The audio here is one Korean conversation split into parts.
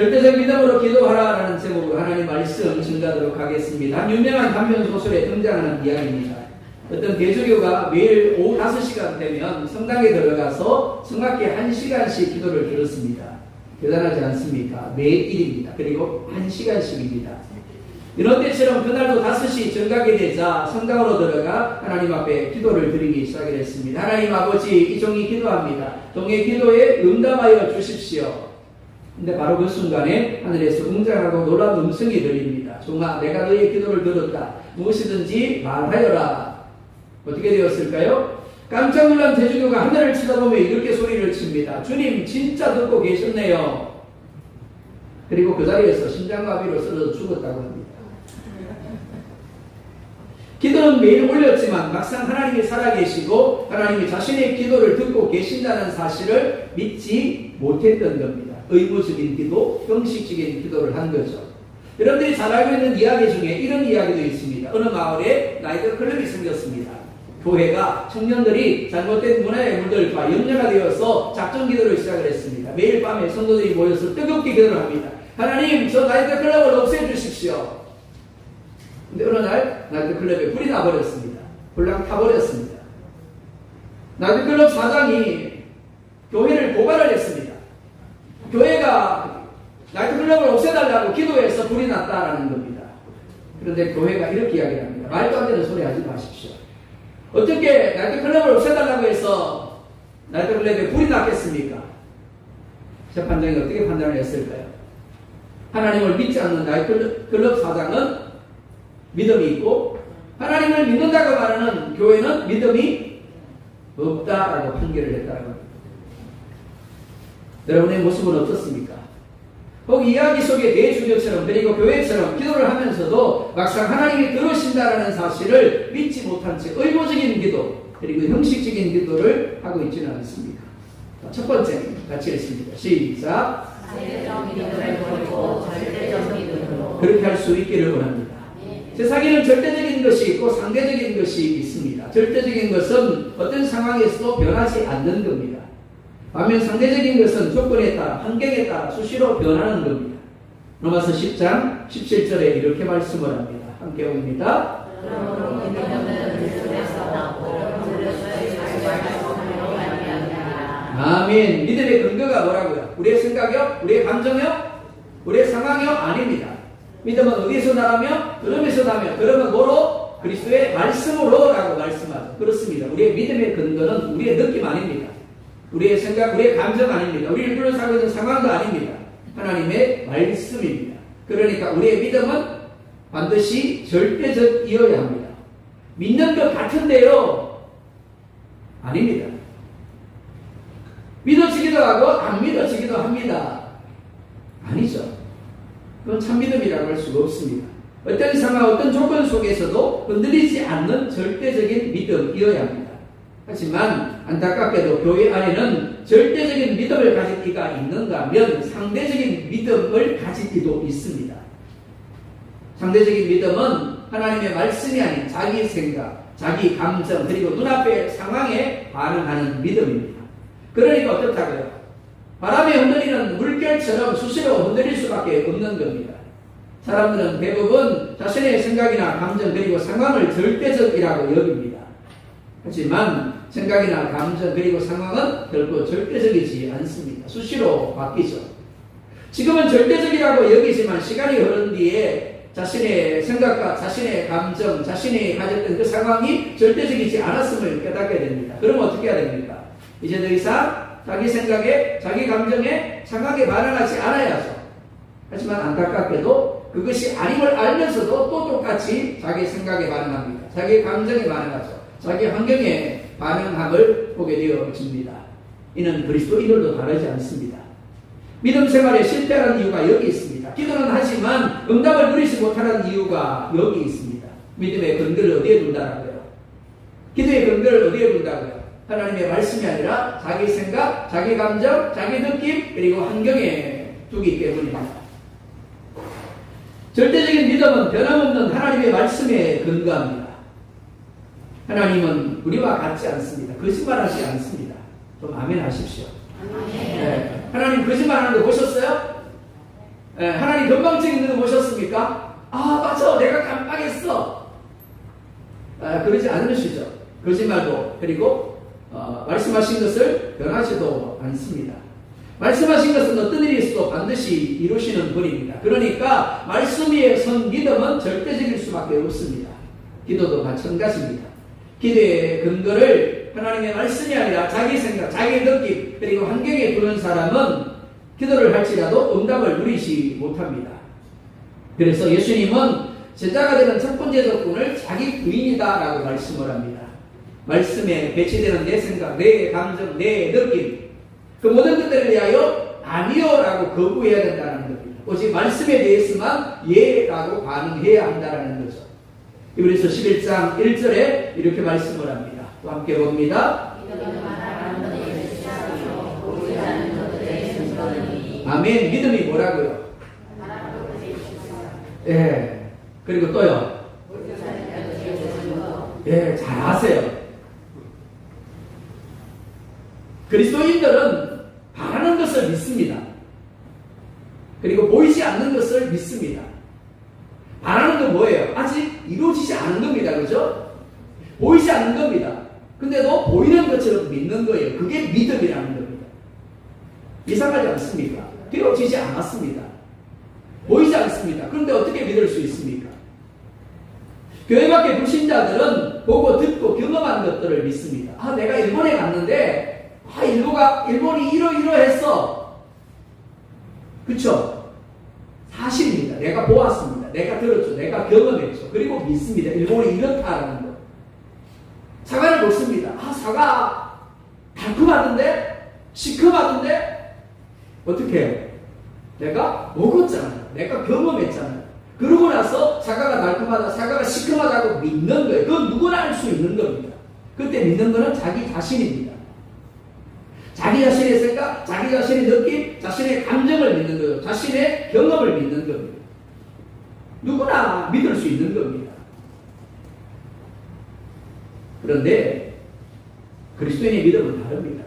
절대적 믿음으로 기도하라라는 제목으로 하나님 말씀 증가하도록 하겠습니다. 유명한 단편 소설에 등장하는 이야기입니다. 어떤 대주교가 매일 오후 5시간 되면 성당에 들어가서 정확히 1시간씩 기도를 들었습니다. 대단하지 않습니까? 매일입니다. 그리고 1시간씩입니다. 이런 때처럼 그날도 5시 정각이 되자 성당으로 들어가 하나님 앞에 기도를 드리기 시작했습니다. 하나님 아버지, 이 종이 기도합니다. 종의 기도에 응답하여 주십시오. 근데 바로 그 순간에 하늘에서 웅장하고 놀라운 음성이 들립니다. 종아, 내가 너의 기도를 들었다. 무엇이든지 말하여라. 어떻게 되었을까요? 깜짝 놀란 대주교가 하늘을 쳐다보며 이렇게 소리를 칩니다. 주님, 진짜 듣고 계셨네요. 그리고 그 자리에서 심장마비로 쓰러져 죽었다고 합니다. 기도는 매일 올렸지만 막상 하나님이 살아계시고 하나님이 자신의 기도를 듣고 계신다는 사실을 믿지 못했던 겁니다. 의무적인 기도, 형식적인 기도를 한 거죠. 여러분들이 잘 알고 있는 이야기 중에 이런 이야기도 있습니다. 어느 마을에 나이트 클럽이 생겼습니다. 교회가 청년들이 잘못된 문화의 물들과 염려가 되어서 작전 기도를 시작을 했습니다. 매일 밤에 성도들이 모여서 뜨겁게 기도를 합니다. 하나님, 저 나이트 클럽을 없애주십시오. 근데 어느 날 나이트 클럽에 불이 나버렸습니다. 불랑 타버렸습니다. 나이트 클럽 사장이 교회를 고발을 했습니다. 교회가 나이트 클럽을 없애달라고 기도해서 불이 났다라는 겁니다. 그런데 교회가 이렇게 이야기합니다. 말도 안 되는 소리 하지 마십시오. 어떻게 나이트 클럽을 없애달라고 해서 나이트 클럽에 불이 났겠습니까? 재판장이 어떻게 판단을 했을까요? 하나님을 믿지 않는 나이트 클럽 사장은 믿음이 있고 하나님을 믿는다고 말하는 교회는 믿음이 없다라고 판결을 했다는 겁니다. 여러분의 모습은 어떻습니까? 혹 이야기 속의 대주교처럼 그리고 교회처럼 기도를 하면서도 막상 하나님이 들으신다라는 사실을 믿지 못한 채 의무적인 기도 그리고 형식적인 기도를 하고 있지는 않습니까? 첫 번째 같이 읽습니다. 시작. 그렇게 할 수 있기를 원합니다. 세상에는 절대적인 것이 있고 상대적인 것이 있습니다. 절대적인 것은 어떤 상황에서도 변하지 않는 겁니다. 반면 상대적인 것은 조건에 따라 환경에 따라 수시로 변하는 겁니다. 로마서 10장 17절에 이렇게 말씀을 합니다. 함께 봅니다. 아멘. 믿음의 근거가 뭐라고요? 우리의 생각이요? 우리의 감정이요? 우리의 상황이요? 아닙니다. 믿음은 어디에서 나라며? 그럼에서 나며. 그러면 뭐로? 그리스도의 말씀으로 라고 말씀하죠. 그렇습니다. 우리의 믿음의 근거는 우리의 느낌 아닙니다. 우리의 생각, 우리의 감정 아닙니다. 우리를 둘러싸고 있는 상황도 아닙니다. 하나님의 말씀입니다. 그러니까 우리의 믿음은 반드시 절대적이어야 합니다. 믿는 것 같은데요? 아닙니다. 믿어지기도 하고 안 믿어지기도 합니다. 아니죠. 그건 참믿음이라고 할 수가 없습니다. 어떤 상황, 어떤 조건 속에서도 흔들리지 않는 절대적인 믿음이어야 합니다. 하지만 안타깝게도 교회 안에는 절대적인 믿음을 가질 이가 있는가 하면 상대적인 믿음을 가질 이도 있습니다. 상대적인 믿음은 하나님의 말씀이 아닌 자기 생각, 자기 감정, 그리고 눈앞의 상황에 반응하는 믿음입니다. 그러니까 어떻다고요? 바람에 흔들리는 물결처럼 수시로 흔들릴 수밖에 없는 겁니다. 사람들은 대부분 자신의 생각이나 감정 그리고 상황을 절대적이라고 여깁니다. 하지만 생각이나 감정 그리고 상황은 결코 절대적이지 않습니다. 수시로 바뀌죠. 지금은 절대적이라고 여기지만 시간이 흐른 뒤에 자신의 생각과 자신의 감정, 자신이 가졌던 그 상황이 절대적이지 않았음을 깨닫게 됩니다. 그럼 어떻게 해야 됩니까? 이제 더 이상 자기 생각에, 자기 감정에, 상황에 반응하지 않아야죠. 하지만 안타깝게도 그것이 아님을 알면서도 또 똑같이 자기 생각에 반응합니다. 자기 감정에 반응하죠. 자기 환경에 반응함을 보게 되어집니다. 이는 그리스도인들도 다르지 않습니다. 믿음 생활에 실패하는 이유가 여기 있습니다. 기도는 하지만 응답을 누리지 못하는 이유가 여기 있습니다. 믿음의 근거를 어디에 둔다고요? 기도의 근거를 어디에 둔다고요? 하나님의 말씀이 아니라 자기 생각, 자기 감정, 자기 느낌 그리고 환경에 두기 때문입니다. 절대적인 믿음은 변함없는 하나님의 말씀에 근거합니다. 하나님은 우리와 같지 않습니다. 거짓말하지 않습니다. 좀 아멘 하십시오. 네. 하나님 거짓말하는 거 보셨어요? 하나님 건강증 있는 거 보셨습니까? 아, 맞아. 내가 깜빡했어. 그러지 않으시죠. 거짓말도 그리고 말씀하신 것을 변하지도 않습니다. 말씀하신 것은 어떤 일이 있어도 반드시 이루시는 분입니다. 그러니까 말씀 위에 선 믿음은 절대적일 수밖에 없습니다. 기도도 마찬가지입니다. 기도의 근거를 하나님의 말씀이 아니라 자기 생각, 자기 느낌 그리고 환경에 두는 사람은 기도를 할지라도 응답을 누리지 못합니다. 그래서 예수님은 제자가 되는 첫 번째 조건을 자기 부인이다 라고 말씀을 합니다. 말씀에 배치되는 내 생각, 내 감정, 내 느낌 그 모든 것들에 대하여 아니요 라고 거부해야 된다는 겁니다. 오직 말씀에 대해서만 예 라고 반응해야 한다는 거죠. 그래서 11장 1절에 이렇게 말씀을 합니다. 또 함께 봅니다. 아멘. 믿음이 뭐라고요? 예. 그리고 또요. 예, 잘 아세요. 그리스도인들은 바라는 것을 믿습니다. 그리고 보이지 않는 것을 믿습니다. 바라는 건 뭐예요? 아직 이루어지지 않은 겁니다. 그죠? 보이지 않는 겁니다. 근데도 보이는 것처럼 믿는 거예요. 그게 믿음이라는 겁니다. 이상하지 않습니까? 되어지지 않았습니다. 보이지 않습니다. 그런데 어떻게 믿을 수 있습니까? 교회 밖의 불신자들은 보고 듣고 경험한 것들을 믿습니다. 아, 내가 일본에 갔는데 일본이 이러이러했어. 그쵸? 사실입니다. 내가 보았습니다. 내가 들었죠. 내가 경험했죠. 그리고 믿습니다. 일본이 이렇다라는 거. 사과를 먹습니다. 아, 사과 달콤하던데? 시큼하던데? 어떻게 해요? 내가 먹었잖아요. 내가 경험했잖아요. 그러고 나서 사과가 달콤하다, 사과가 시큼하다고 믿는 거예요. 그건 누구나 알 수 있는 겁니다. 그때 믿는 거는 자기 자신입니다. 자기 자신의 생각, 자기 자신의 느낌, 자신의 감정을 믿는 거예요. 자신의 경험을 믿는 겁니다. 누구나 믿을 수 있는 겁니다. 그런데 그리스도인의 믿음은 다릅니다.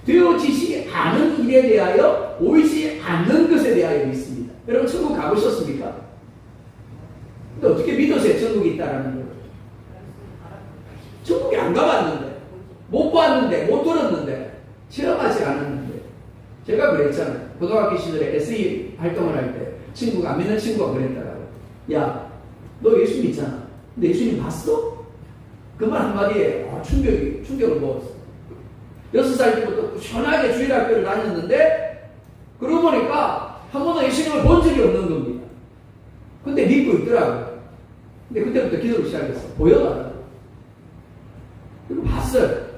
되어지지 않은 일에 대하여 보이지 않는 것에 대하여 믿습니다. 여러분 천국 가보셨습니까? 근데 어떻게 믿으세요? 천국이 있다라는 걸. 천국에 안 가봤는데, 못 봤는데, 못 들었는데, 체험하지 않았는데. 제가 그랬잖아요. 고등학교 시절에 SE 활동을 할 때 친구가 안 믿는 친구가 그랬더라고요. 야, 너 예수 믿잖아. 근데 예수님 봤어? 그 말 한마디에 충격을 먹었어. 6살 때부터 시원하게 주일학교를 다녔는데 그러고 보니까 한 번도 예수님을 본 적이 없는 겁니다. 근데 믿고 있더라고요. 근데 그때부터 기도를 시작했어. 보여달라고. 그리고 봤어요.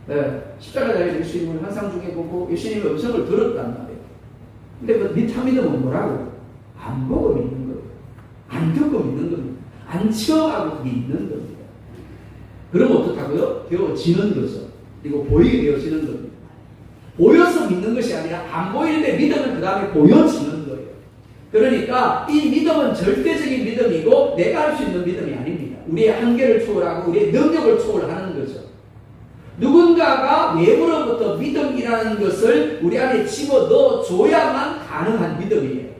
네, 십자가 달린 예수님을 환상 중에 보고 예수님의 음성을 들었단 말이에요. 근데 그 믿음은 뭐라고? 안 보고 믿는 거예요. 안 듣고 믿는 겁니다. 안 체험하고 믿는 겁니다. 그럼 어떻다고요? 되어지는 거죠. 그리고 보이게 되어지는 겁니다. 보여서 믿는 것이 아니라 안 보이는데 믿음은 그 다음에 보여지는 거예요. 그러니까 이 믿음은 절대적인 믿음이고 내가 할 수 있는 믿음이 아닙니다. 우리의 한계를 초월하고 우리의 능력을 초월하는 거죠. 누군가가 외부로부터 믿음이라는 것을 우리 안에 집어넣어 줘야만 가능한 믿음이에요.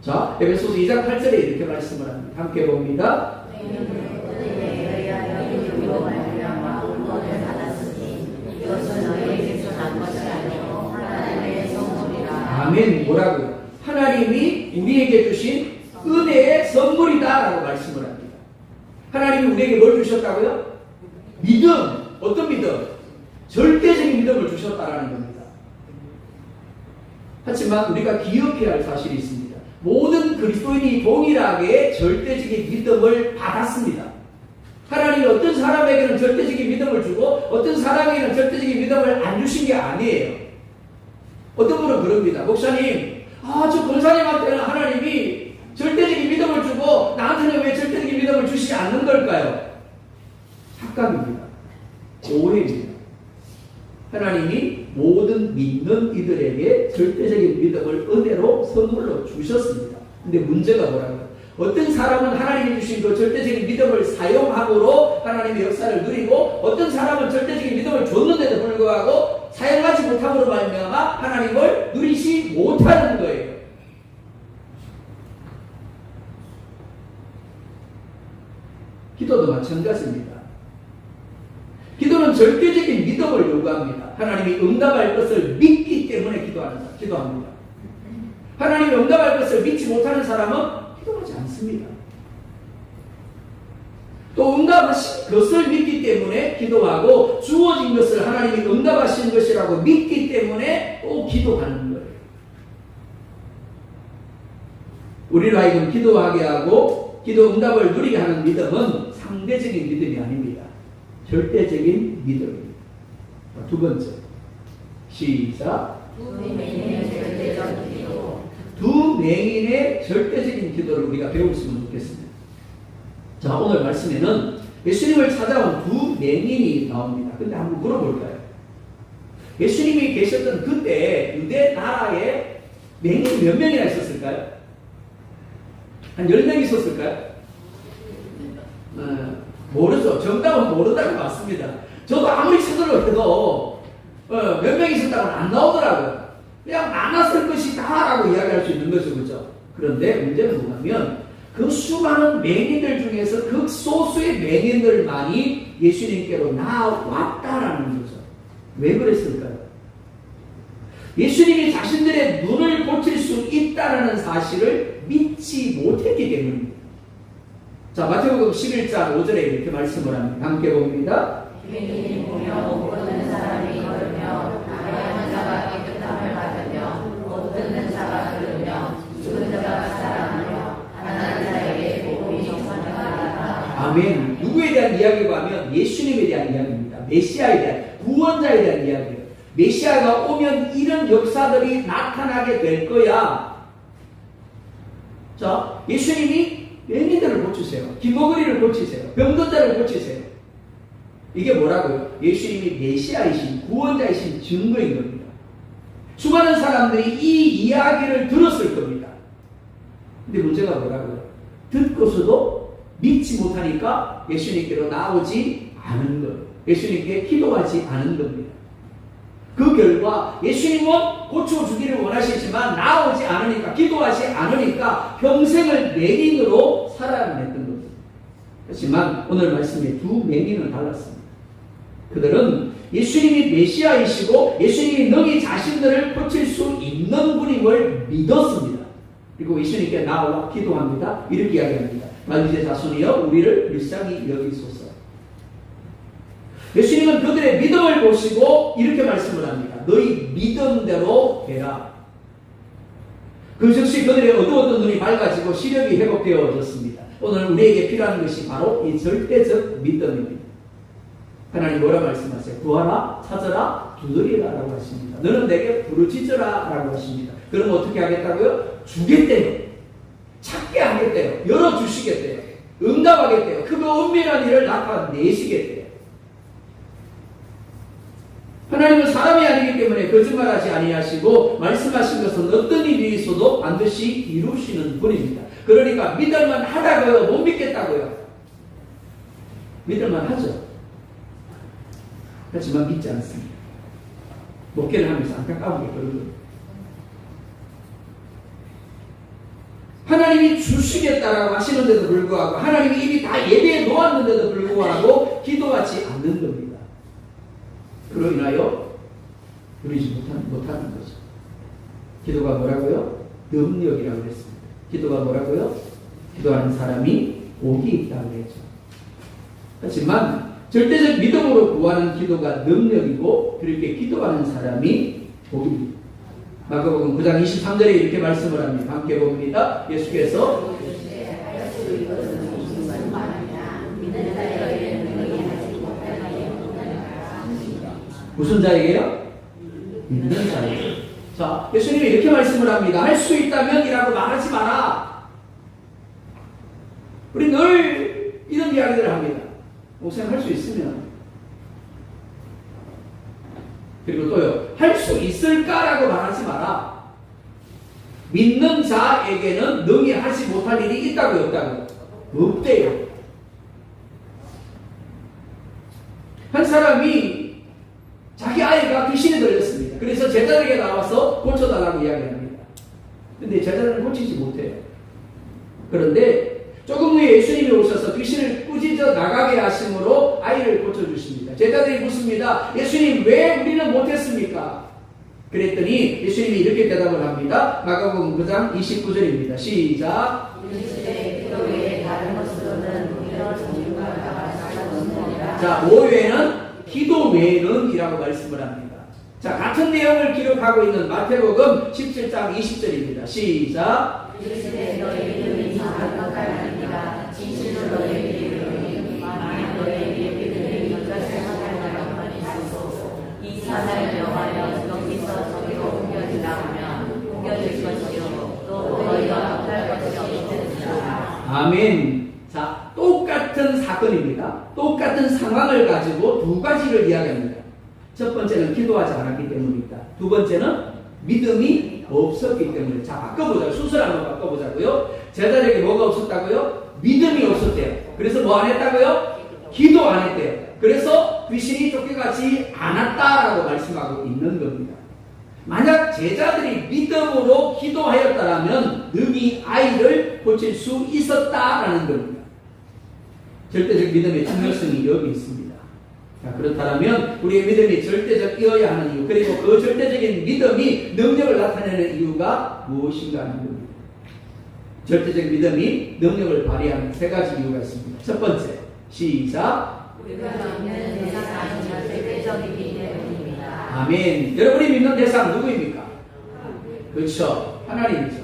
자, 에베소서 2장 8절에 이렇게 말씀을 합니다. 함께 봅니다. 아멘. 뭐라고요? 하나님이 우리에게 주신 은혜의 선물이다 라고 말씀을 합니다. 하나님이 우리에게 뭘 주셨다고요? 믿음. 어떤 믿음? 절대적인 믿음을 주셨다라는 겁니다. 하지만 우리가 기억해야 할 사실이 있습니다. 모든 그리스도인이 동일하게 절대적인 믿음을 받았습니다. 하나님이 어떤 사람에게는 절대적인 믿음을 주고 어떤 사람에게는 절대적인 믿음을 안 주신 게 아니에요. 어떤 분은 그럽니다. 목사님, 저 권사님한테는 하나님이 절대적인 믿음을 주고 나한테는 왜 절대적인 믿음을 주시지 않는 걸까요? 착각입니다. 오해입니다. 하나님이 모든 믿는 이들에게 절대적인 믿음을 은혜로 선물로 주셨습니다. 근데 문제가 뭐라고요? 어떤 사람은 하나님이 주신 그 절대적인 믿음을 사용함으로 하나님의 역사를 누리고 어떤 사람은 절대적인 믿음을 줬는데도 불구하고 사용하지 못함으로 말미암아 하나님을 누리지 못하는 거예요. 기도도 마찬가지입니다. 기도는 절대적인 믿음을 요구합니다. 하나님이 응답할 것을 믿기 때문에 기도합니다. 하나님이 응답할 것을 믿지 못하는 사람은 기도하지 않습니다. 또 응답하신 것을 믿기 때문에 기도하고 주어진 것을 하나님이 응답하신 것이라고 믿기 때문에 또 기도하는 거예요. 우리를 하여금 기도하게 하고 기도 응답을 누리게 하는 믿음은 상대적인 믿음이 아닙니다. 절대적인 믿음입니다. 두 번째, 시작. 두 맹인의 절대적인 기도를 우리가 배웠으면 좋겠습니다. 자, 오늘 말씀에는 예수님을 찾아온 두 맹인이 나옵니다. 근데 한번 물어볼까요? 예수님이 계셨던 그때 유대 나라에 맹인 몇 명이나 있었을까요? 한 10명 있었을까요? 모르죠. 정답은 모른다고 맞습니다. 저도 아무리 찾으려고 해도 몇 명 있었다고는 안 나오더라고요. 그냥 많았을 것이다라고 이야기할 수 있는 거죠. 그죠? 그런데 문제는 뭐냐면 그 수많은 맹인들 중에서 극소수의 맹인들만이 예수님께로 나왔다라는 거죠. 왜 그랬을까요? 예수님이 자신들의 눈을 고칠 수 있다라는 사실을 믿지 못했기 때문입니다. 자, 마태복음 11장 5절에 이렇게 말씀을 합니다. 함께 봅니다. 맹인이 보며 못 듣는 사람이 걸으며 가야한 자가 깨끗함을 받으며 못 듣는 자가 들으며 죽은 자가 살아나며 가난한 자에게 복음이 전파되었다. 아멘. 누구에 대한 이야기고 하면 예수님에 대한 이야기입니다. 메시아에 대한, 구원자에 대한 이야기예요. 메시아가 오면 이런 역사들이 나타나게 될 거야. 자, 예수님이 맹인들을 고치세요. 기머거리를 고치세요. 병든 자를 고치세요. 이게 뭐라고요? 예수님이 메시아이신 구원자이신 증거인 겁니다. 수많은 사람들이 이 이야기를 들었을 겁니다. 근데 문제가 뭐라고요? 듣고서도 믿지 못하니까 예수님께로 나오지 않은 것. 예수님께 기도하지 않은 겁니다. 그 결과 예수님은 고쳐주기를 원하시지만 나오지 않으니까, 기도하지 않으니까 평생을 맹인으로 살아야만 했던 겁니다. 하지만 오늘 말씀에 두 맹인은 달랐습니다. 그들은 예수님이 메시아이시고 예수님이 너희 자신들을 고칠 수 있는 분임을 믿었습니다. 그리고 예수님께 나와 기도합니다. 이렇게 이야기합니다. 다윗의 자손이여 우리를 불쌍히 여기소서. 예수님은 그들의 믿음을 보시고 이렇게 말씀을 합니다. 너희 믿음대로 되라. 그 즉시 그들의 어두웠던 눈이 밝아지고 시력이 회복되어졌습니다. 오늘 우리에게 필요한 것이 바로 이 절대적 믿음입니다. 하나님 뭐라 말씀하세요? 구하라, 찾아라, 두드리라 라고 하십니다. 너는 내게 부르짖으라 라고 하십니다. 그럼 어떻게 하겠다고요? 주겠대요. 찾게 하겠대요. 열어주시겠대요. 응답하겠대요. 그 은밀한 일을 나타내시겠대요. 하나님은 사람이 아니기 때문에 거짓말하지 아니하시고 말씀하신 것은 어떤 일이 있어도 반드시 이루시는 분입니다. 그러니까 믿을만 하다고요? 못 믿겠다고요? 믿을만 하죠. 하지만 믿지 않습니다. 목회를 하면서 안타까운 게 그런 겁니다. 하나님이 주시겠다라고 하시는데도 불구하고 하나님이 이미 다 예배해 놓았는데도 불구하고 기도하지 않는 겁니다. 그로 인하여 누리지 못하는 거죠. 기도가 뭐라고요? 능력이라고 했습니다. 기도가 뭐라고요? 기도하는 사람이 복이 있다고 했죠. 하지만 절대적 믿음으로 구하는 기도가 능력이고 그렇게 기도하는 사람이 복입니다. 마가복음 9장 23절에 이렇게 말씀을 합니다. 함께 봅니다. 예수께서 무슨 자에게요? 믿는 자에게. 자, 예수님이 이렇게 말씀을 합니다. 할 수 있다면 이라고 말하지 마라. 우리 늘 이런 이야기들을 합니다. 목사님 할 수 있으면. 그리고 또요. 할 수 있을까라고 말하지 마라. 믿는 자에게는 능히 하지 못할 일이 있다고요, 없다고요? 없대요. 한 사람이 자기 아이가 귀신에 들렸습니다. 그래서 제자들에게 나와서 고쳐달라고 이야기합니다. 근데 제자들은 고치지 못해요. 그런데 조금 후에 예수님이 오셔서 귀신을 꾸짖어 나가게 하심으로 아이를 고쳐주십니다. 제자들이 묻습니다. 예수님, 왜 우리는 못했습니까? 그랬더니 예수님이 이렇게 대답을 합니다. 마가복음 9장 29절입니다. 시작. 자, 뭐 외에는? 기도 외에는 이라고 말씀을 합니다. 자, 같은 내용을 기록하고 있는 마태복음 17장 20절입니다. 시작. 이 사상을 명하여 여기서 저기로 옮겨지다 하면 옮겨질 것이요 또 너희가 못할 것이 없으리라. 아멘. 자, 똑같은 사건입니다. 똑같은 상황을 가지고 두 가지를 이야기합니다. 첫 번째는 기도하지 않았기 때문이다. 두 번째는 믿음이 없었기 때문에. 자, 바꿔보자. 순서를 한번 바꿔보자고요. 제자들에게 뭐가 없었다고요? 믿음이 없었대요. 그래서 뭐 안 했다고요? 기도 안 했대요. 그래서 귀신이 쫓겨가지 않았다라고 말씀하고 있는 겁니다. 만약 제자들이 믿음으로 기도하였다면 능히 아이를 고칠 수 있었다라는 겁니다. 절대적 믿음의 중요성이 여기 있습니다. 자, 그렇다면 우리의 믿음이 절대적이어야 하는 이유, 그리고 그 절대적인 믿음이 능력을 나타내는 이유가 무엇인가 하는 겁니다. 절대적 믿음이 능력을 발휘하는 세 가지 이유가 있습니다. 첫 번째, 시작. 우리가 믿는 대상이 절대적이기 때문입니다. 아멘. 여러분이 믿는 대상 누구입니까? 그렇죠. 하나님이죠.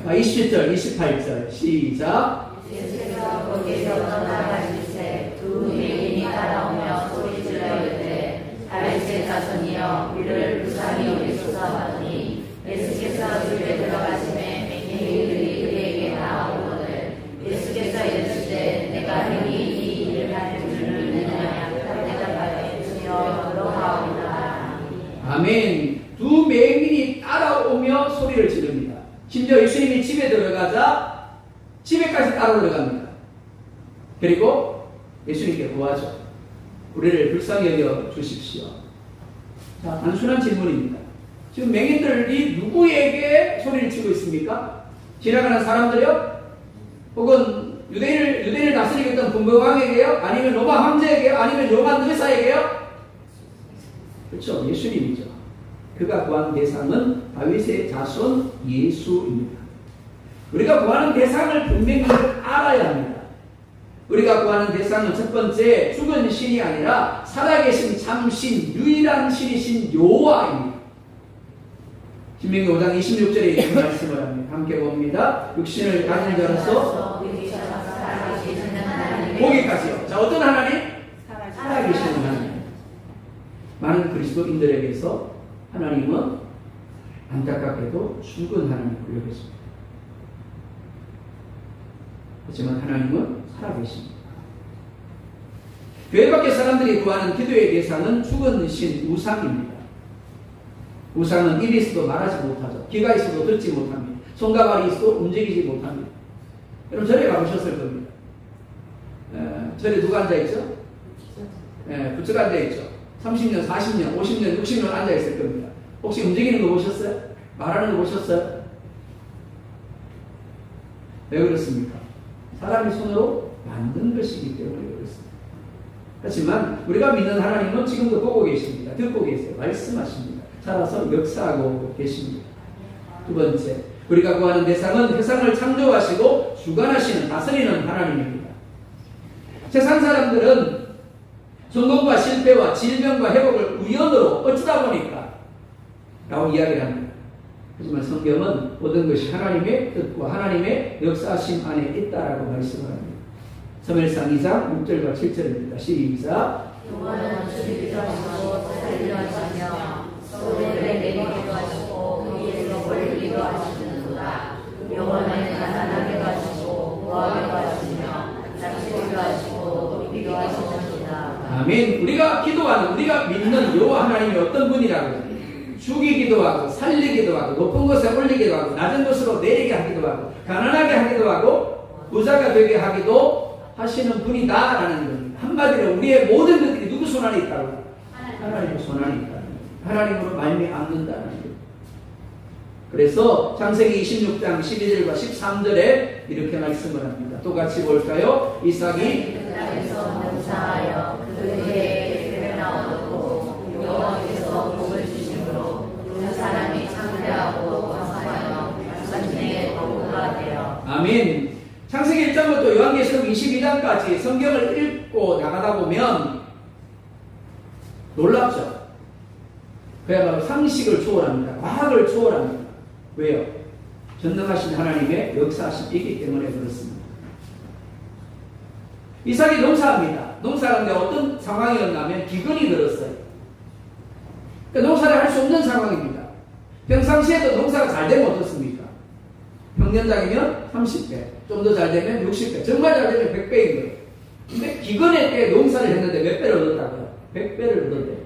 27절, 28절 시작. 예수께서 거기에서 떠나가실새 두 맹인이 따라오며 소리질러 이르되 다윗의 자손이여 우리를 불쌍히 여기소서 하더니 예수께서 집에 들어가심에 맹인들이 그에게 나아오거늘 예수께서 이르시되 내가 능히 이 일을 할 줄을 믿느냐 대답하되 주여 그러하오나이다. 아멘. 두 맹인이 따라오며 소리를 지릅니다. 심지어 예수님이 집에 들어가자 집에까지 따라 들어갑니다. 그리고 예수님께 구하죠. 우리를 불쌍히 여겨 주십시오. 자, 단순한 질문입니다. 지금 맹인들이 누구에게 소리를 치고 있습니까? 지나가는 사람들이요? 혹은 유대인을 다스리고 있던 분봉왕에게요? 아니면 로마 황제에게요? 아니면 요한 의사에게요? 그렇죠. 예수님이죠. 그가 구한 대상은 다윗의 자손 예수입니다. 우리가 구하는 대상을 분명히 알아야 합니다. 우리가 구하는 대상은 첫 번째 죽은 신이 아니라 살아계신 참신 유일한 신이신 여호와입니다. 신명기 5장 26절에 이런 말씀을 합니다. 함께 봅니다. 육신을 가진 자로서 보기까지요. 자, 어떤 하나님? 살아계신 하나님. 많은 그리스도인들에게서 하나님은 안타깝게도 죽은 하나님으로 여겼습니다. 하지만 하나님은 살아계십니다. 교회 밖의 사람들이 구하는 기도의 대상은 죽은 신 우상입니다. 우상은 입이 있어도 말하지 못하죠. 귀가 있어도 듣지 못합니다. 손과 발이 있어도 움직이지 못합니다. 여러분 절에 가보셨을 겁니다. 절에 누가 앉아있죠? 부처가 앉아있죠. 30년, 40년, 50년, 60년 앉아있을 겁니다. 혹시 움직이는 거 보셨어요? 말하는 거 보셨어요? 왜 그렇습니까? 사람이 손으로 만든 것이기 때문에 그렇습니다. 하지만 우리가 믿는 하나님은 지금도 보고 계십니다. 듣고 계세요. 말씀하십니다. 살아서 역사하고 계십니다. 두 번째, 우리가 구하는 대상은 세상을 창조하시고 주관하시는 다스리는 하나님입니다. 세상 사람들은 성공과 실패와 질병과 회복을 우연으로 어쩌다 보니까 라고 이야기를 합니다. 하지만 성경은 모든 것이 하나님의 뜻과 하나님의 역사하심 안에 있다라고 말씀을 합니다. 사무엘상 2장 6절과 7절입니다. 시작. 여호와는 주기도 하시고 살리기도 하시며 소리를 내리기도 하시고 위에서 올리기도 하시는도다. 여호와는 가난하게도 하시고 부하게도 하시며 낮추기도 하시고 높이기도 하시는도다. 아멘. 우리가 기도하는, 우리가 믿는 여호와 하나님이 어떤 분이라고요? 죽이기도 하고 살리기도 하고 높은 곳에 올리기도 하고 낮은 곳으로 내리게 하기도 하고 가난하게 하기도 하고 부자가 되게 하기도 하시는 분이다라는 겁니다. 한마디로 우리의 모든 것들이 누구 손 안에 있다고? 하나님의 손 안에 있다는 겁니다. 하나님으로 말미암는다는 것. 그래서 창세기 26장 12절과 13절에 이렇게 말씀을 합니다. 또 같이 볼까요? 이삭이 그 땅에서 농사하여 그에게 배나 얻고 여호와께서 복을 주심으로 그 사람이 창대하고 왕성하여 전쟁의 도구가 되어. 아멘. 창세기 1장부터 요한계시록 22장까지 성경을 읽고 나가다 보면 놀랍죠. 그야말로 상식을 초월합니다. 과학을 초월합니다. 왜요? 전능하신 하나님의 역사하심이기 때문에 그렇습니다. 이삭이 농사합니다. 농사하는데 어떤 상황이었냐면 기근이 들었어요. 그러니까 농사를 할 수 없는 상황입니다. 평상시에도 농사가 잘 되면 어떻습니까? 평년장이면 30배, 좀 더 잘 되면 60배, 정말 잘 되면 100배인 거예요. 근데 기근의 때에 농사를 했는데 몇 배를 얻었다고요? 100배를 얻었대요.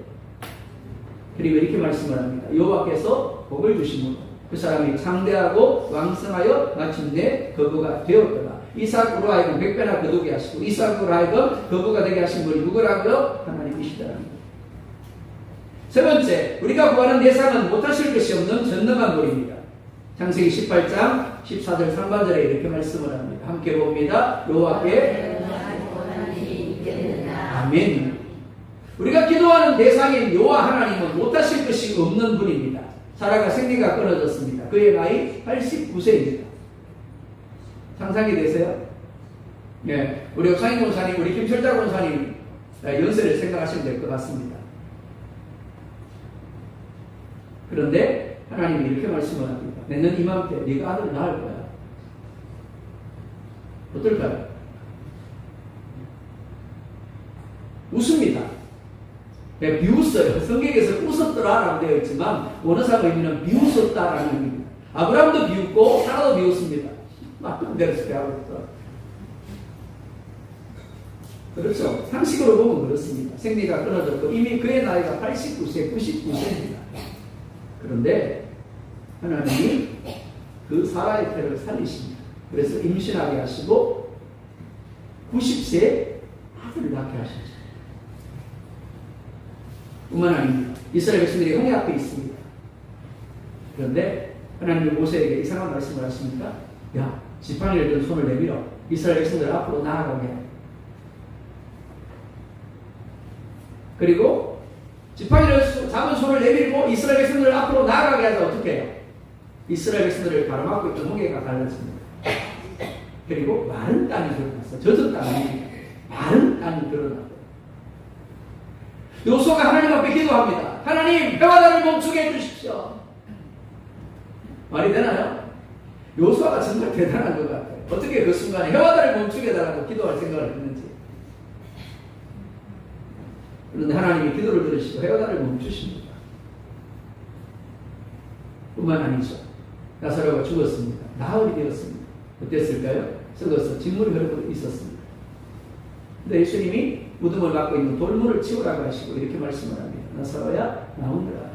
그리고 이렇게 말씀을 합니다. 여호와께서 복을 주심으로 그 사람이 창대하고 왕성하여 마침내 거부가 되었더라. 이삭으로 하여금 100배나 거두게 하시고 이삭으로 하여금 거부가 되게 하신 분이 누구라고요? 하나님이시더랍니다. 세 번째, 우리가 구하는 대상은 못하실 것이 없는 전능한 분입니다. 창세기 18장 14절 상반절에 이렇게 말씀을 합니다. 함께 봅니다. 여호와께 아멘. 우리가 기도하는 대상인 여호와 하나님은 못하실 것이 없는 분입니다. 사라가 생리가 끊어졌습니다. 그의 나이 89세입니다. 상상이 되세요? 네, 우리 옥상인 권사님, 우리 김철자 권사님 연세를 생각하시면 될 것 같습니다. 그런데 하나님이 이렇게 말씀을 합니다. 내년 이맘때 네가 아들을 낳을 거야. 어떨까요? 웃습니다. 네, 비웃어요. 성경에서 웃었더라라고 되어 있지만 원어상 의미는 비웃었다라는 의미입니다. 아브라함도 비웃고 사라도 비웃습니다. 맞는 대로 하고 있더라. 그렇죠. 상식으로 보면 그렇습니다. 생리가 끊어졌고 이미 그의 나이가 89세, 99세입니다. 그런데 하나님이 그 사라의 태를 살리십니다. 그래서 임신하게 하시고 90세에 아들을 낳게 하셨죠. 뿐만 아닙니다. 이스라엘 백성들이 홍해 앞에 있습니다. 그런데 하나님이 모세에게 이상한 말씀을 하십니까? 야, 지팡이를 든 손을 내밀어 이스라엘 백성들 앞으로 나아가게 해. 그리고 지팡이를 잡은 손을 내밀고 이스라엘 백성들을 앞으로 나아가게 하자. 어떻게 해요? 이스라엘 백성들을 가로막고 있던 홍해가 갈라집니다. 그리고 마른 땅이 드러났어요. 젖은 땅이 마른 땅이 드러났어요. 요수아가 하나님 앞에 기도합니다. 하나님, 해와 달을 멈추게 해주십시오. 말이 되나요? 요수아가 정말 대단한 것 같아요. 어떻게 그 순간에 해와 달을 멈추게 해달라고 기도할 생각을 했는지. 그런데 하나님이 기도를 들으시고 해와 달을 멈추십니다. 뿐만 아니죠. 나사로가 죽었습니다. 나흘이 되었습니다. 어땠을까요? 썩어서 진물이 흐르고 있었습니다. 근데 예수님이 무덤을 갖고 있는 돌문을 치우라고 하시고 이렇게 말씀을 합니다. 나사로야 나오느라.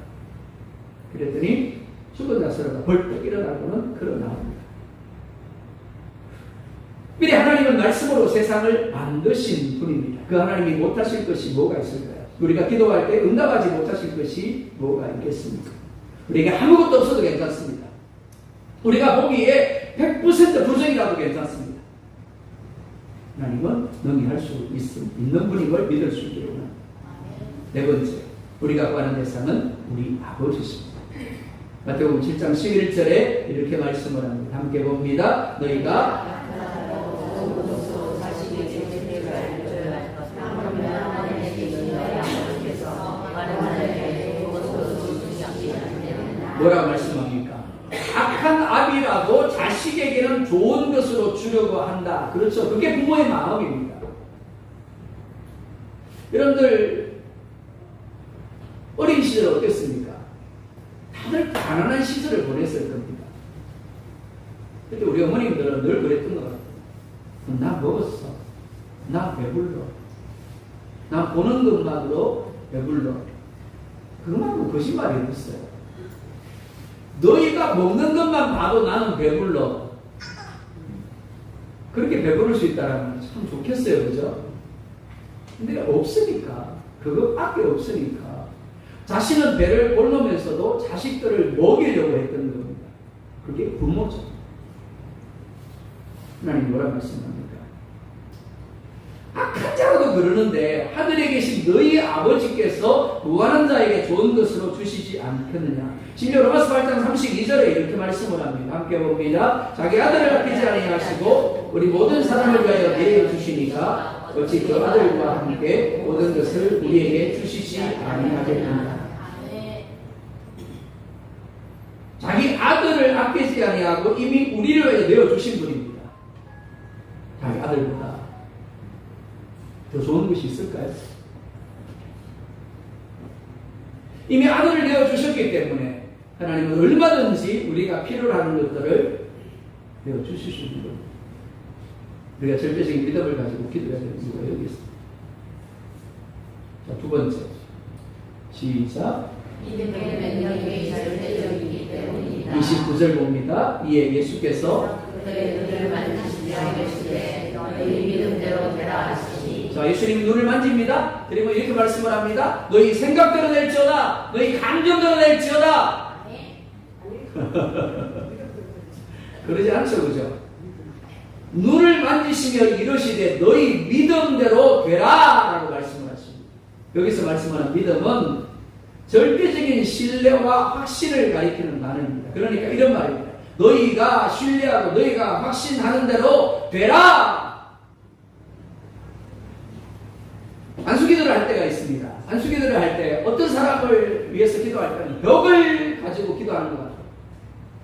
그랬더니 죽은 나사로가 벌떡 일어나고는 걸어 나옵니다. 미리 하나님은 말씀으로 세상을 만드신 분입니다. 그 하나님이 못하실 것이 뭐가 있을까요? 우리가 기도할 때 응답하지 못하실 것이 뭐가 있겠습니까? 우리에게 아무것도 없어도 괜찮습니다. 우리가 보기에 100% 부정이라도 괜찮습니다. 하나님은 능히 할 수 있는 분인 걸 믿을 수 있기로는. 네 번째, 우리가 구하는 대상은 우리 아버지십니다. 마태복음 7장 11절에 이렇게 말씀을 합니다. 함께 봅니다. 너희가 뭐라고 말씀합니까? 악한 아비라도 자식에게는 좋은 것으로 주려고 한다. 그렇죠. 그게 부모의 마음입니다. 여러분들 어린 시절 어땠습니까? 다들 가난한 시절을 보냈을 겁니다. 그때 우리 어머님들은 늘 그랬던 것 같아요. 나 먹었어. 나 배불러. 나 보는 것만으로 배불러. 그만큼 거짓말이 없어요. 너희가 먹는 것만 봐도 나는 배불러. 그렇게 배부를 수 있다면 참 좋겠어요. 그죠? 근데 없으니까. 그것밖에 없으니까. 자신은 배를 골르면서도 자식들을 먹이려고 했던 겁니다. 그게 부모죠. 하나님 뭐라 말씀합니까? 악한 자라도 그러는데 하늘에 계신 너희 아버지께서 구하는 자에게 좋은 것으로 주시지 않겠느냐. 심지어 로마서 8장 32절에 이렇게 말씀을 합니다. 함께 봅니다. 자기 아들을 아끼지 아니하시고 우리 모든 사람을 위하여 내려 주시니까 어찌 그 아들과 함께 모든 것을 우리에게 주시지 아니하겠느냐. 자기 아들을 아끼지 아니하고 이미 우리를 위하여 내어 주신 분입니다. 자기 아들보다 더 좋은 것이 있을까요? 이미 아들을 내어 주셨기 때문에 하나님은 얼마든지 우리가 필요로 하는 것들을 내어 주실 수 있는 겁니다. 우리가 절대적인 믿음을 가지고 기도해야 되는 이유가 여기 있습니다. 자, 두 번째. 시작. 믿음의 능력이 절대적이기 때문이다. 29절 봅니다. 이에 예수께서 그들의 눈을 만지시며 이르시되 너희 믿음대로 되라 하시니. 자, 예수님 눈을 만집니다. 그리고 이렇게 말씀을 합니다. 너희 생각대로 될지어다. 너희 감정대로 될지어다. 그러지 않죠, 그죠? 눈을 만지시며 이르시되 너희 믿음대로 되라 라고 말씀을 하십니다. 여기서 말씀하는 믿음은 절대적인 신뢰와 확신을 가리키는 단어입니다. 그러니까 이런 말입니다. 너희가 신뢰하고 너희가 확신하는 대로 되라. 안수기도를 할 때가 있습니다. 안수기도를 할 때 어떤 사람을 위해서 기도할 때는 벽을 가지고 기도하는 것 같아요.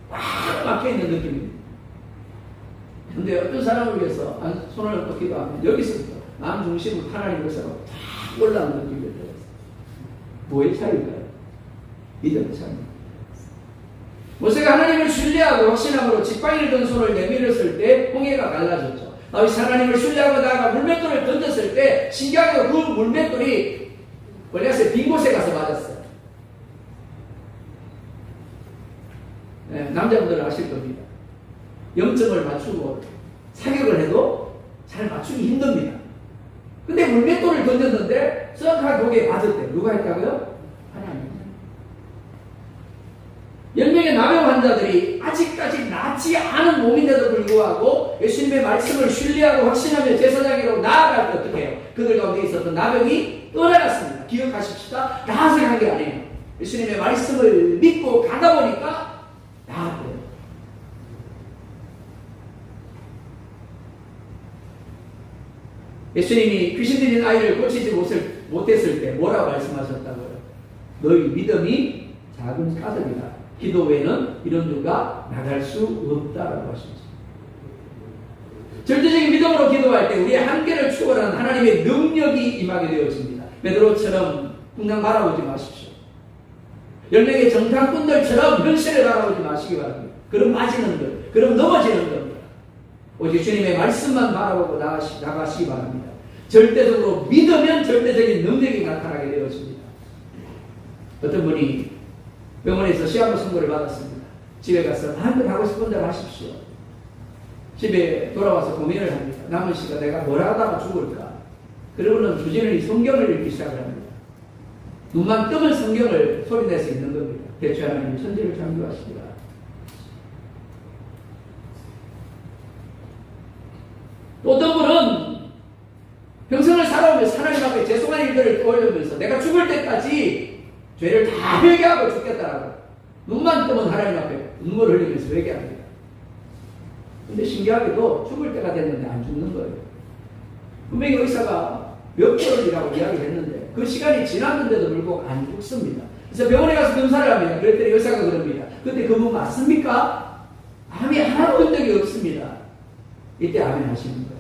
꽉 막혀있는 느낌입니다. 근데 어떤 사람을 위해서 손을 얹고 기도하면 여기서부터 마음 중심으로 하나님 것으로 탁 올라오는 느낌이 들어요. 뭐의 차이일까요? 믿음의 차이입니다. 모세가 하나님을 신뢰하고 확신함으로 지팡이를 든 손을 내밀었을 때 홍해가 갈라졌죠. 다윗이 하나님을 신뢰하고 나아가 물맷돌을 던졌을 때 신기하게 그 물맷돌이 골리앗의 빈 곳에 가서 맞았어요. 네, 남자분들은 아실 겁니다. 0점을 맞추고 사격을 해도 잘 맞추기 힘듭니다. 근데 물맷돌을 던졌는데 정확하게 거기에 맞았대요. 누가 했다고요? 하나님. 10명의 나병 환자들이 아직까지 낫지 않은 몸인데도 불구하고 예수님의 말씀을 신뢰하고 확신하며 제사장으로 나아갈 때 어떻게 해요? 그들 가운데 있었던 나병이 떠나갔습니다. 기억하십시다. 나아서 간 게 아니에요. 예수님의 말씀을 믿고 가다 보니까 나았대요. 예수님이 귀신 들린 아이를 고치지 못했을 때 뭐라고 말씀하셨다고요? 너희 믿음이 작은 까닭이다. 기도 외에는 이런 누가 나갈 수 없다라고 하시죠. 절대적인 믿음으로 기도할 때 우리의 한계를 추월하는 하나님의 능력이 임하게 되어집니다. 베드로처럼 그냥 바라보지 마십시오. 10명의 정탐꾼들처럼 현실을 바라보지 마시기 바랍니다. 그럼 빠지는 것, 그럼 넘어지는 겁니다. 오직 주님의 말씀만 바라보고 나가시기 바랍니다. 절대적으로 믿으면 절대적인 능력이 나타나게 되어집니다. 어떤 분이 병원에서 시한부 선고를 받았습니다. 집에 가서 마음껏 하고 싶은 대로 하십시오. 집에 돌아와서 고민을 합니다. 남은 시간 내가 뭘 하다가 죽을까? 그러고는 주진을 성경을 읽기 시작을 합니다. 눈만 뜨면 성경을 소리내서 읽는 겁니다. 대체 하나님 천지를 창조하시기라. 또 어떤 분은 평생을 살아오면서 하나님 앞에 죄송한 일들을 떠올리면서 내가 죽을 때까지 죄를 다 회개하고 죽겠다라고 눈만 뜨면 하나님 앞에 눈물을 흘리면서 회개합니다. 근데 신기하게도 죽을 때가 됐는데 안 죽는 거예요. 분명히 의사가 몇 개월이라고 이야기를 했는데 그 시간이 지났는데도 불구하고 안 죽습니다. 그래서 병원에 가서 검사를 합니다. 그랬더니 의사가 그럽니다. 근데 그분 맞습니까? 암이 하나도 본 적이 없습니다. 이때 아멘 하시는 거예요.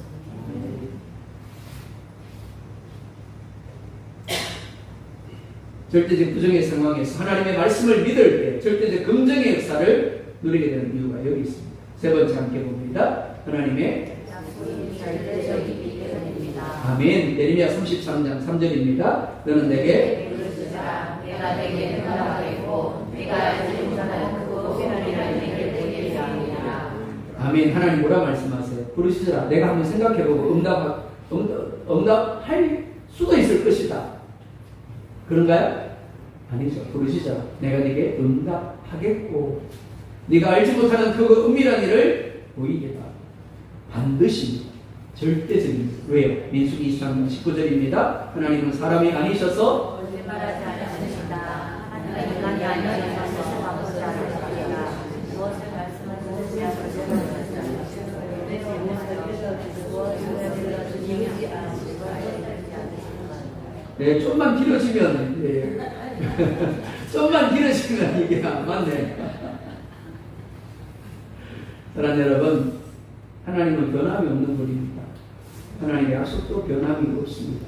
절대적 부정의 상황에서 하나님의 말씀을 믿을 때 절대적 긍정의 역사를 누리게 되는 이유가 여기 있습니다. 세 번째 함께 봅니다. 하나님의 절대적이기 때문입니다. 아멘. 예레미야 33장 3절입니다. 너는 내게 내가 내게 응답하겠고 내가 알지 못하는 그곳 하나님이라는 얘기를 내게 이야기하라. 아멘. 하나님 뭐라 말씀하세요? 부르시더라. 내가 한번 생각해보고 응답할 수도 있을 것이다. 그런가요? 아니죠. 부르시죠. 내가 네게 응답하겠고 네가 알지 못하는 그 은밀한 일을 보이겠다. 반드시 절대적인 왜요? 민수기 23장 19절입니다. 하나님은 사람이 아니셔서 거짓말하지 않으신다. 하나님은 인간이 아니어서 세상으로 않으십니다. 무엇을 말씀하시는지 네, 좀만 길어지면 네. 좀만 길어지면 이게 안 맞네. 사랑하는 여러분, 하나님은 변함이 없는 분입니다. 하나님의 약속도 변함이 없습니다.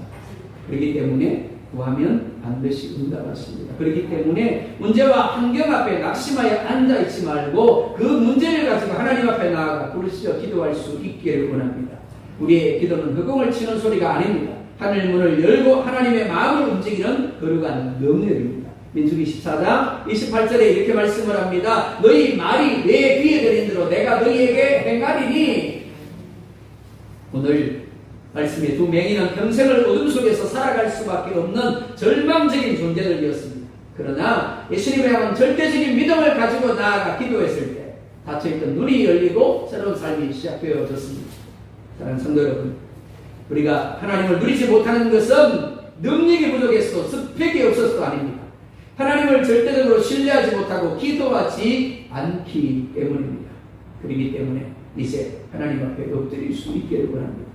그렇기 때문에 구하면 반드시 응답하십니다. 그렇기 때문에 문제와 환경 앞에 낙심하여 앉아있지 말고 그 문제를 가지고 하나님 앞에 나아가 부르짖어 기도할 수 있기를 원합니다. 우리의 기도는 허공을 치는 소리가 아닙니다. 하늘 문을 열고 하나님의 마음을 움직이는 거룩한 능력입니다. 민수기 14장 28절에 이렇게 말씀을 합니다. 너희 말이 내 귀에 들린 대로 내가 너희에게 행하리니. 오늘 말씀의 두 맹인은 평생을 어둠 속에서 살아갈 수밖에 없는 절망적인 존재들이었습니다. 그러나 예수님을 향한 절대적인 믿음을 가지고 나아가 기도했을 때 닫혀있던 눈이 열리고 새로운 삶이 시작되어졌습니다. 사랑하는 성도 여러분, 우리가 하나님을 누리지 못하는 것은 능력이 부족해서 스펙이 없어서도 아닙니다. 하나님을 절대적으로 신뢰하지 못하고 기도하지 않기 때문입니다. 그렇기 때문에 이제 하나님 앞에 엎드릴 수 있기를 원합니다.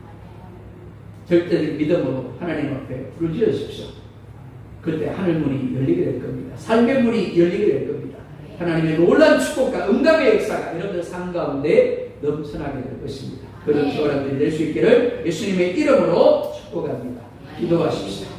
절대적 믿음으로 하나님 앞에 부르짖어 주십시오. 그때 하늘문이 열리게 될 겁니다. 삶의 문이 열리게 될 겁니다. 하나님의 놀라운 축복과 응답의 역사가 여러분들 삶 가운데 넘쳐나게 될 것입니다. 그런 소원들이 될 수 있기를 예수님의 이름으로 축복합니다. 기도하십시오.